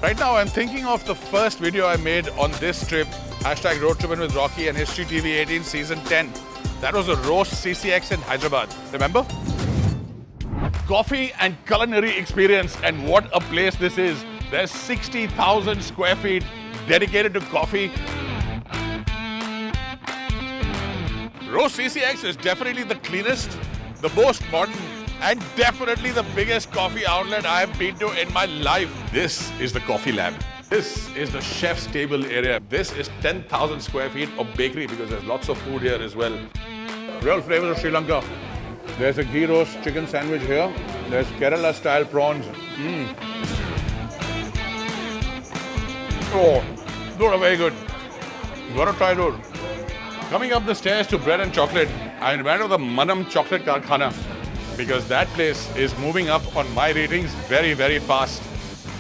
Right now, I'm thinking of the first video I made on this trip, hashtag Road Tripping with Rocky and History TV 18 Season 10. That was a roast CCX in Hyderabad. Remember? Coffee and culinary experience, and what a place this is. There's 60,000 square feet dedicated to coffee. Roast CCX is definitely the cleanest, the most modern, and definitely the biggest coffee outlet I have been to in my life. This is the coffee lab. This is the chef's table area. This is 10,000 square feet of bakery because there's lots of food here as well. Real flavors of Sri Lanka. There's a ghee roast chicken sandwich here. There's Kerala style prawns. Oh, those are very good. You gotta try those. Coming up the stairs to bread and chocolate, I went to the Manam Chocolate Karkhana because that place is moving up on my ratings very, very fast.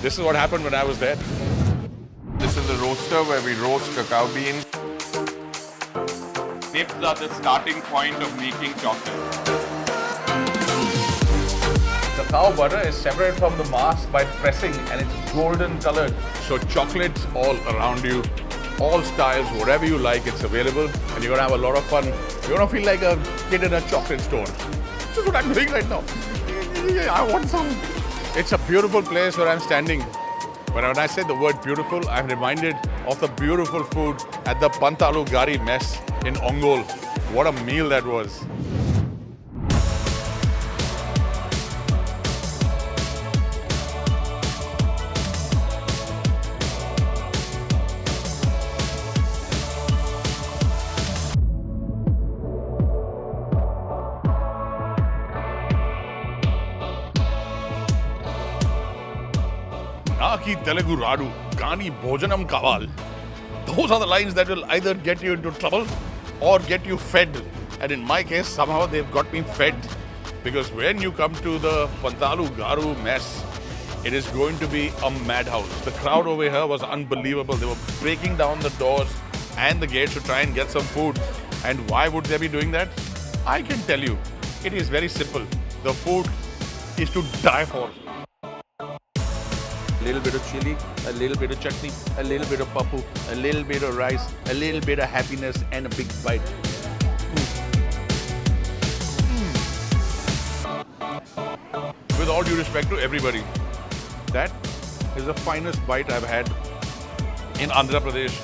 This is what happened when I was there. This is the roaster where we roast cacao beans. Nips are the starting point of making chocolate. Cacao butter is separated from the mass by pressing and it's golden colored. So chocolates all around you, all styles, whatever you like, it's available and you're gonna have a lot of fun. You're gonna feel like a kid in a chocolate store. This is what I'm doing right now. I want some. It's a beautiful place where I'm standing. When I say the word beautiful, I'm reminded of the beautiful food at the Pantalu Gari mess in Ongole. What a meal that was. Naki Telugu Radu, Gani Bhojanam Kaval. Those are the lines that will either get you into trouble or get you fed. And in my case, somehow they've got me fed. Because when you come to the Pantalu Garu mess, it is going to be a madhouse. The crowd over here was unbelievable. They were breaking down the doors and the gates to try and get some food. And why would they be doing that? I can tell you, it is very simple. The food is to die for. A little bit of chili, a little bit of chutney, a little bit of papu, a little bit of rice, a little bit of happiness, and a big bite. With all due respect to everybody, that is the finest bite I've had in Andhra Pradesh.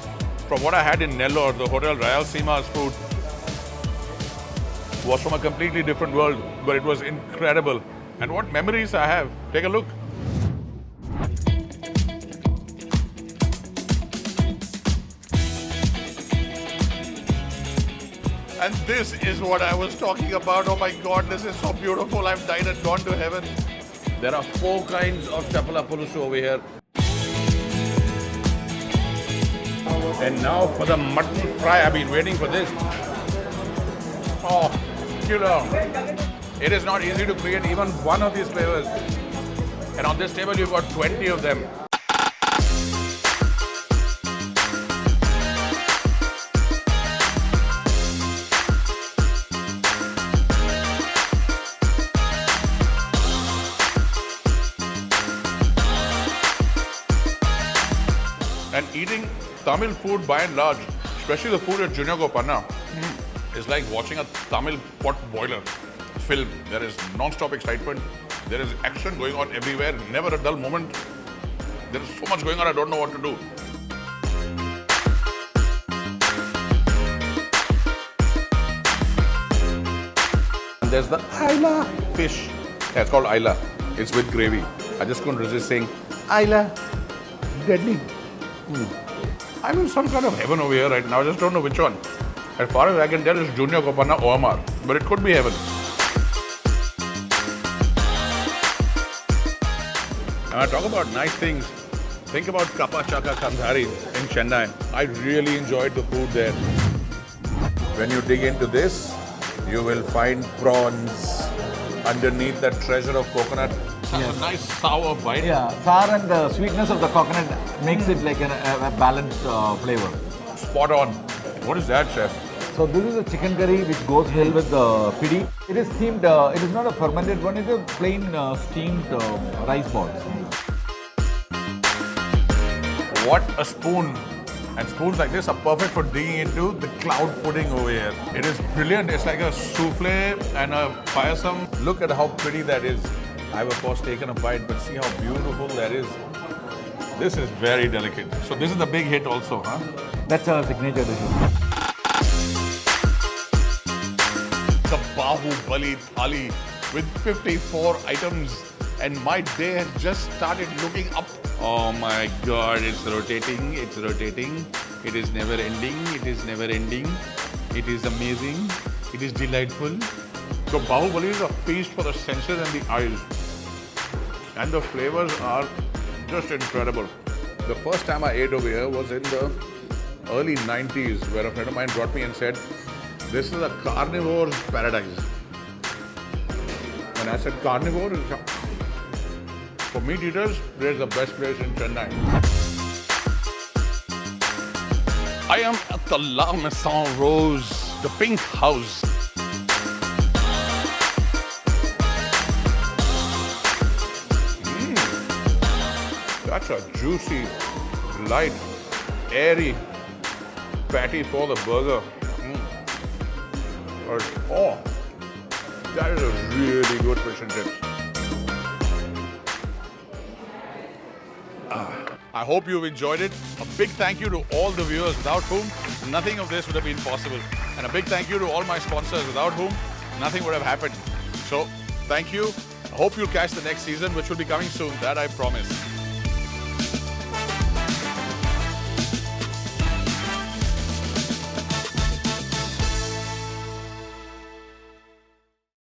From what I had in Nellore, the Hotel Rayalaseema's food was from a completely different world, but it was incredible. And what memories I have. Take a look. And this is what I was talking about. Oh my God, this is so beautiful. I've died and gone to heaven. There are 4 kinds of chapala pulusu over here. And now for the mutton fry. I've been waiting for this. Oh, killer. It is not easy to create even one of these flavors. And on this table, you've got 20 of them. And eating Tamil food by and large, especially the food at Junior Gopanna, is like watching a Tamil pot boiler film. There is non-stop excitement. There is action going on everywhere. Never a dull moment. There is so much going on, I don't know what to do. And there's the Aila fish. Yeah, it's called Aila. It's with gravy. I just couldn't resist saying, Aila, deadly. I'm in some kind of heaven over here right now. I just don't know which one. As far as I can tell, it's Junior Gopanna OMR. But it could be heaven. When I talk about nice things, think about Kappa Chaka Kandhari in Chennai. I really enjoyed the food there. When you dig into this, you will find prawns underneath that treasure of coconut. Yes. A nice sour bite. Yeah, sour and the sweetness of the coconut makes it like a balanced flavor. Spot on. What is that, chef? So this is a chicken curry which goes well with the pidi. It is steamed, it is not a fermented one, it is a plain steamed rice balls. What a spoon. And spoons like this are perfect for digging into the cloud pudding over here. It is brilliant. It's like a souffle and a payasam. Look at how pretty that is. I've of course taken a bite, but see how beautiful that is. This is very delicate. So this is the big hit also, huh? That's our signature dish. The Bahubali Thali with 54 items. And my day has just started looking up. Oh my God, it's rotating, it's rotating. It is never ending, it is never ending. It is amazing, it is delightful. So Bahubali is a feast for the senses and the eyes. And the flavors are just incredible. The first time I ate over here was in the early 90s, where a friend of mine brought me and said, this is a carnivore's paradise. When I said carnivore, for meat eaters, this is the best place in Chennai. I am at the La Maison Rose, the pink house. That's a juicy, light, airy patty for the burger. Oh, that is a really good fish and chips. I hope you've enjoyed it. A big thank you to all the viewers without whom nothing of this would have been possible. And a big thank you to all my sponsors without whom nothing would have happened. So, thank you. I hope you'll catch the next season, which will be coming soon. That I promise.